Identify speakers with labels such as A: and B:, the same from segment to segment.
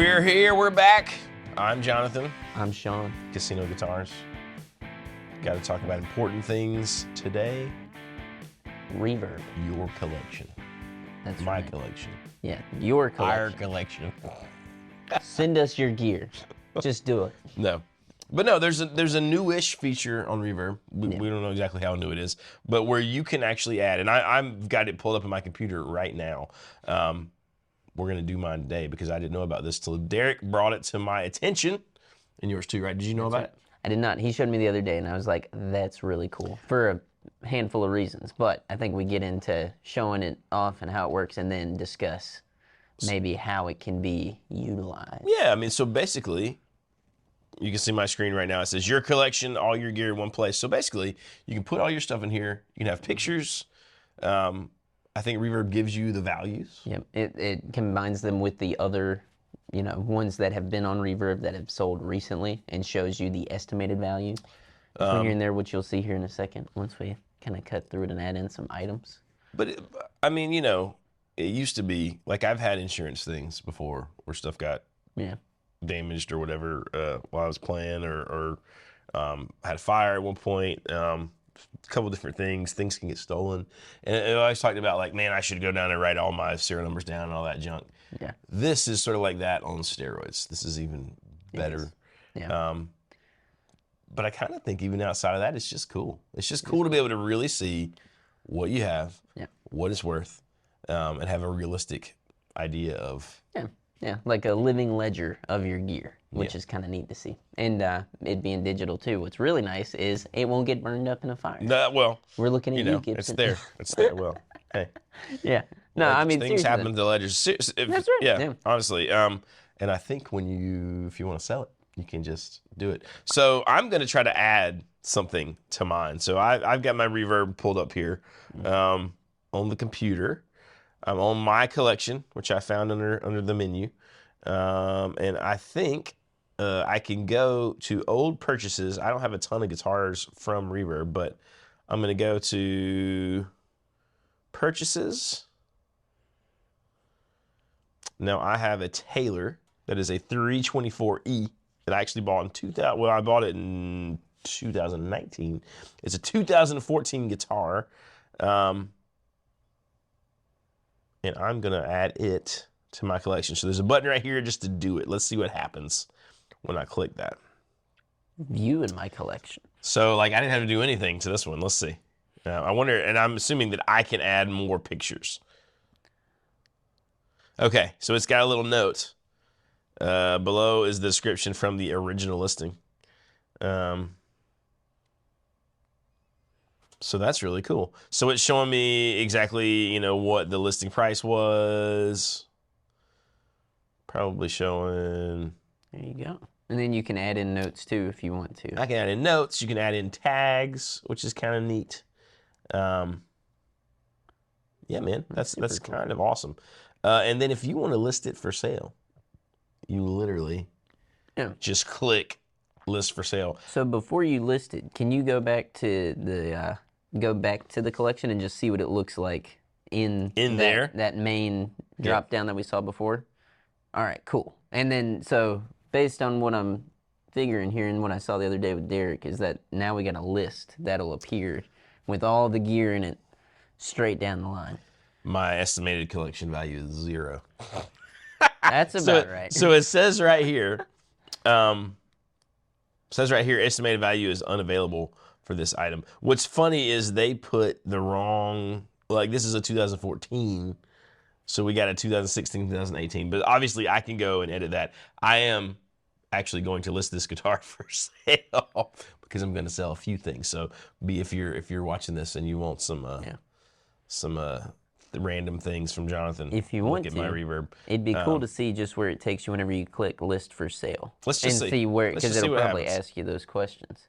A: We're here, we're back. I'm Jonathan.
B: I'm Sean.
A: Casino Guitars. Got to talk about important things today.
B: Reverb.
A: Your collection.
B: That's
A: My
B: right.
A: collection.
B: Yeah, your collection.
A: Our collection.
B: Send us your gear. Just do it.
A: No. But no, there's a newish feature on Reverb. We don't know exactly how new it is, but where you can actually add, and I've got it pulled up in my computer right now. We're going to do mine today because I didn't know about this till Derek brought it to my attention, and yours too, right? Did you know about it?
B: I did not. He showed me the other day, and I was like, that's really cool for a handful of reasons. But I think we get into showing it off and how it works and then discuss maybe how it can be utilized.
A: Yeah, I mean, so basically, you can see my screen right now. It says your collection, all your gear in one place. So basically, you can put all your stuff in here. You can have pictures. I think Reverb gives you the values.
B: Yep. It combines them with the other, ones that have been on Reverb that have sold recently and shows you the estimated value. When you're in there, which you'll see here in a second, once we kind of cut through it and add in some items.
A: But, it used to be, like I've had insurance things before where stuff got damaged or whatever while I was playing or had a fire at one point. A couple different things can get stolen. And I always talked about like, man, I should go down and write all my serial numbers down and all that junk.
B: Yeah.
A: This is sort of like that on steroids. This is even better.
B: Yeah.
A: But I kind of think even outside of that, it's just cool. It's just cool to be able to really see what you have, what it's worth, and have a realistic idea of.
B: Yeah, like a living ledger of your gear, which is kind of neat to see. And it being digital too. What's really nice is it won't get burned up in a fire.
A: Well,
B: we're looking at you, Gibson.
A: It's there. It's there. Well, hey.
B: Yeah. No, I mean,
A: things happen to the ledgers.
B: That's right.
A: Yeah, honestly. And I think if you want to sell it, you can just do it. So I'm going to try to add something to mine. So I've got my Reverb pulled up here on the computer. I'm on my collection, which I found under the menu. And I think I can go to old purchases. I don't have a ton of guitars from Reverb, but I'm going to go to purchases. Now I have a Taylor that is a 324E that I actually bought in 2000. Well, I bought it in 2019. It's a 2014 guitar. And I'm going to add it to my collection. So there's a button right here just to do it. Let's see what happens when I click that.
B: View in my collection.
A: So, I didn't have to do anything to this one. Let's see. I wonder, and I'm assuming that I can add more pictures. Okay, so it's got a little note. Below is the description from the original listing. So that's really cool. So it's showing me exactly, what the listing price was. Probably showing.
B: There you go. And then you can add in notes too if you want to.
A: I can add in notes. You can add in tags, which is kind of neat. Yeah, man, that's
B: cool.
A: kind of awesome. And then if you want to list it for sale, you literally just click list for sale.
B: So before you list it, can you go back to the collection and just see what it looks like in that main drop down that we saw before? All right, cool. And then so based on what I'm figuring here and what I saw the other day with Derek is that now we got a list that'll appear with all the gear in it straight down the line.
A: My estimated collection value is 0.
B: That's about right.
A: So it says right here, estimated value is unavailable for this item. What's funny is they put the wrong, this is a 2014, so we got a 2016, 2018, but obviously I can go and edit that. I am actually going to list this guitar for sale because I'm going to sell a few things. So if you're watching this and you want some random things from Jonathan,
B: if you want
A: look at
B: to,
A: my Reverb.
B: It'd be cool to see just where it takes you whenever you click list for sale.
A: Let's just
B: see where, because it'll probably
A: happens.
B: ask you those questions.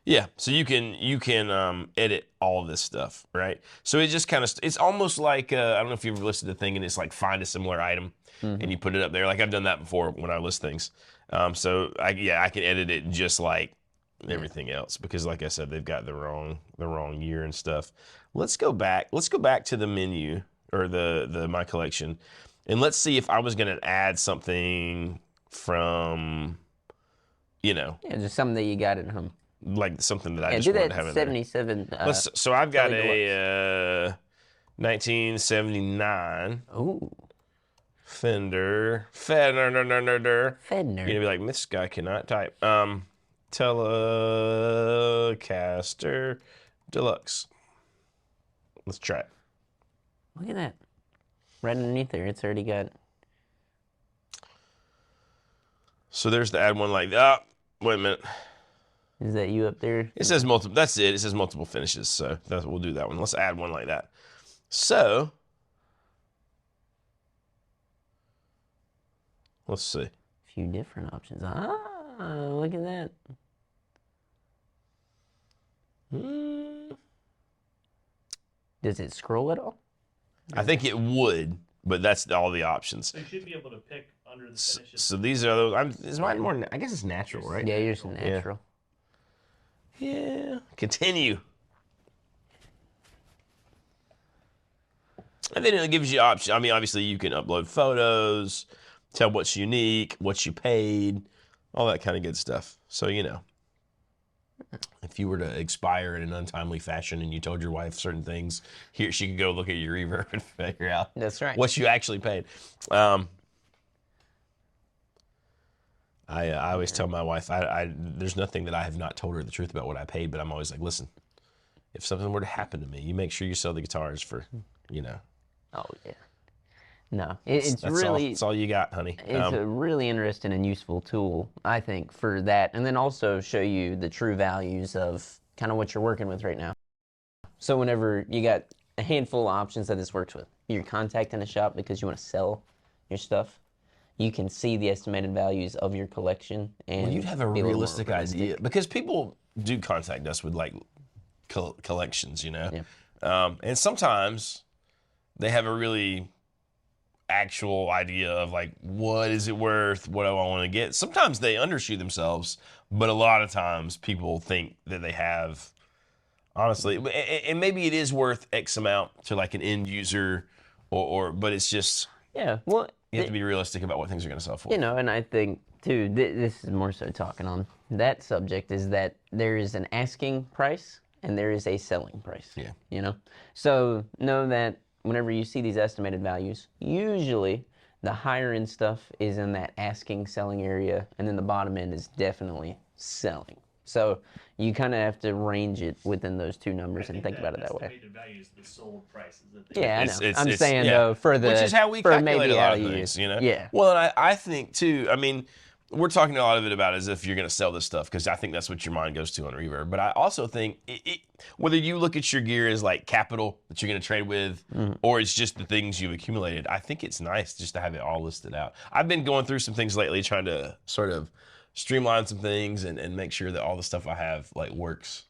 A: Yeah, so you can edit all of this stuff, right? So it just kind of, it's almost like, I don't know if you've ever listed a thing and it's like find a similar item and you put it up there. Like I've done that before when I list things. So I can edit it just like everything else because like I said, they've got the wrong year and stuff. Let's go back to the menu or the my collection. And let's see if I was going to add something from,
B: Yeah, just something that you got at home.
A: Like something that I just
B: do
A: wanted
B: that
A: to have in
B: 77.
A: there. So I've got a 1979 Fender. You're gonna be like, this guy cannot type. Telecaster Deluxe. Let's try it.
B: Look at that. Right underneath there, it's already got.
A: So there's the add one like that. Wait a minute.
B: Is that you up there?
A: It says multiple. That's it. It says multiple finishes. So we'll do that one. Let's add one like that. So let's see.
B: A few different options. Look at that. Does it scroll at all?
A: I think it would, but that's all the options.
C: So you should be able to pick under the finishes.
A: So these are those. Is mine more? I guess it's natural, right?
B: Yeah, yours is natural.
A: Yeah. Continue. And then it gives you options. I mean, obviously you can upload photos, tell what's unique, what you paid, all that kind of good stuff. So, if you were to expire in an untimely fashion and you told your wife certain things, here she could go look at your Reverb and figure out
B: That's right.
A: what you actually paid. I always tell my wife, there's nothing that I have not told her the truth about what I paid, but I'm always like, listen, if something were to happen to me, you make sure you sell the guitars for,
B: Oh, yeah. No, it's really...
A: That's all you got, honey.
B: It's a really interesting and useful tool, I think, for that. And then also show you the true values of kind of what you're working with right now. So whenever you got a handful of options that this works with, you're contacting a shop because you want to sell your stuff, you can see the estimated values of your collection. And
A: you'd have a realistic idea. Because people do contact us with, like, collections,
B: Yeah.
A: And sometimes they have a really actual idea of like, what is it worth? What do I want to get? Sometimes they undershoot themselves, but a lot of times people think that they have, honestly, and maybe it is worth X amount to like an end user but it's just,
B: yeah, well,
A: you have to be realistic about what things are going to sell for.
B: And I think too, this is more so talking on that subject, is that there is an asking price and there is a selling price.
A: Yeah.
B: So know that whenever you see these estimated values, usually the higher end stuff is in that asking selling area, and then the bottom end is definitely selling. So you kind of have to range it within those two numbers and think about it that way.
C: Estimated value is the sold prices that
B: Yeah, I know. I'm saying though, for the
A: which is how we calculate a lot of
B: use.
A: things,
B: Yeah.
A: Well, and I think too. I mean, we're talking a lot of it about as if you're going to sell this stuff, because I think that's what your mind goes to on Reverb. But I also think whether you look at your gear as like capital that you're going to trade with, or it's just the things you've accumulated, I think it's nice just to have it all listed out. I've been going through some things lately, trying to sort of streamline some things and make sure that all the stuff I have like works,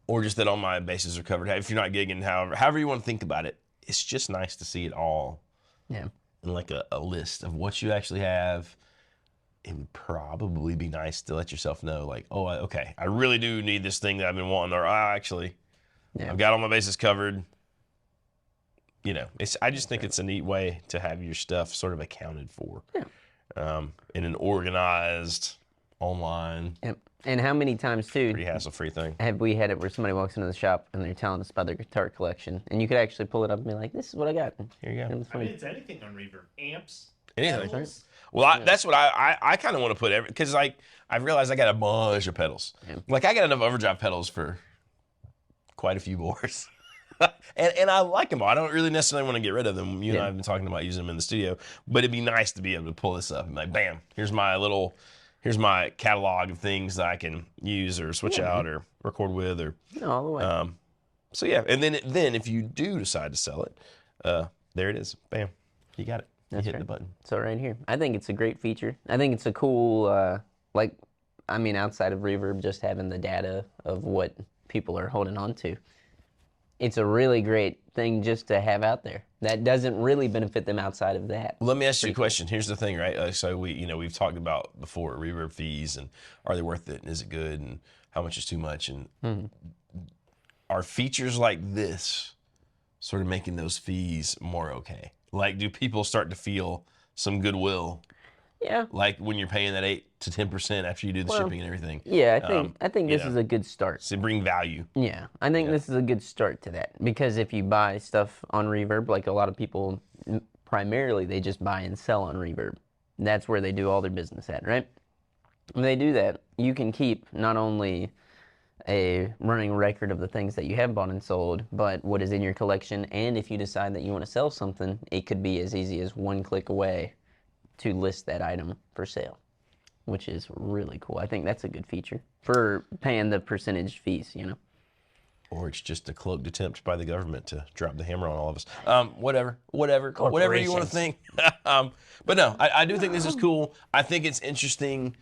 A: or just that all my bases are covered. If you're not gigging, however you want to think about it, it's just nice to see it all in like a list of what you actually have. It would probably be nice to let yourself know, like, oh, okay, I really do need this thing that I've been wanting, or I've got all my bases covered. I just think it's a neat way to have your stuff sort of accounted for, in an organized, online,
B: And how many times too?
A: pretty hassle-free thing.
B: Have we had it where somebody walks into the shop and they're telling us about their guitar collection, and you could actually pull it up and be like, "This is what I got."
A: Here you go.
C: I mean, it's anything on Reverb. Amps,
A: Anything.
C: pedals.
A: Well, that's what I kind of want to put because like I've realized I got a bunch of pedals. Like I got enough overdrive pedals for quite a few boards, and I like them all. I don't really necessarily want to get rid of them. You and I have been talking about using them in the studio, but it'd be nice to be able to pull this up and like, bam, here's my catalog of things that I can use or switch out or record with or
B: all the way.
A: So yeah, and then if you do decide to sell it, there it is, bam, you got it.
B: That's
A: hit the button.
B: So right here, I think it's a great feature. I think it's a cool, outside of Reverb, just having the data of what people are holding on to. It's a really great thing just to have out there. That doesn't really benefit them outside of that.
A: Well, let me ask you a question. Here's the thing, right? So we've talked about before Reverb fees and are they worth it and is it good and how much is too much, and are features like this sort of making those fees more okay? Like, do people start to feel some goodwill?
B: Yeah.
A: Like when you're paying that 8 to 10% after you do the shipping and everything.
B: Yeah, I think this
A: know.
B: is a good start.
A: So bring value.
B: Yeah, I think this is a good start to that, because if you buy stuff on Reverb, like a lot of people, primarily they just buy and sell on Reverb. That's where they do all their business at, right? When they do that, you can keep not only a running record of the things that you have bought and sold, but what is in your collection. And if you decide that you want to sell something, it could be as easy as one click away to list that item for sale, which is really cool. I think that's a good feature for paying the percentage fees, you know.
A: Or it's just a cloaked attempt by the government to drop the hammer on all of us. Whatever you want to think. But no, I do think this is cool. I think it's interesting.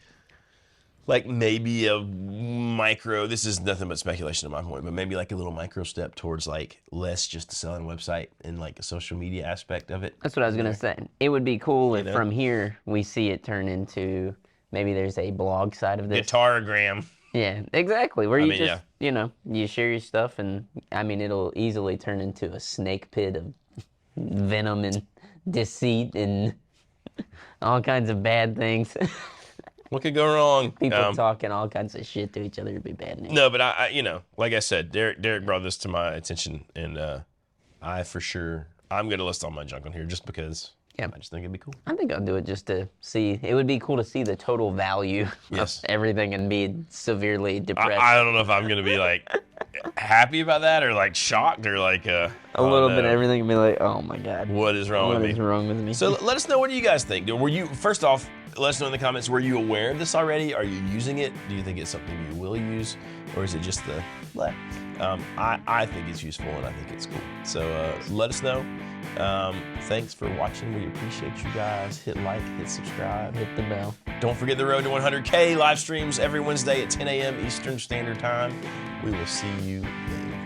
A: Like maybe a micro, this is nothing but speculation at my point, but maybe like a little micro step towards like less just a selling website and like a social media aspect of it.
B: That's what I was going to say. It would be cool if from here we see it turn into, maybe there's a blog side of this.
A: Guitaragram.
B: Yeah, exactly. Where you just, you know, you share your stuff, and I mean, it'll easily turn into a snake pit of venom and deceit and all kinds of bad things.
A: What could go wrong?
B: People talking all kinds of shit to each other would be bad news.
A: No, but I, you know, like I said, Derek brought this to my attention, and I'm gonna list all my junk on here just because. Yeah, I just think it'd be cool.
B: I think I'll do it just to see. It would be cool to see the total value of everything and be severely depressed.
A: I don't know if I'm gonna be like happy about that or like shocked or like
B: a little bit of everything and be like, oh my god,
A: what is wrong with me?
B: What is wrong with me?
A: So let us know, what do you guys think? Were you, first off, let us know in the comments, were you aware of this already? Are you using it? Do you think it's something you will use, or is it just the bleh? I think it's useful and I think it's cool. So let us know. Thanks for watching. We appreciate you guys. Hit like, hit subscribe,
B: hit the bell.
A: Don't forget the road to 100K live streams every Wednesday at 10 a.m. Eastern Standard Time. We will see you later.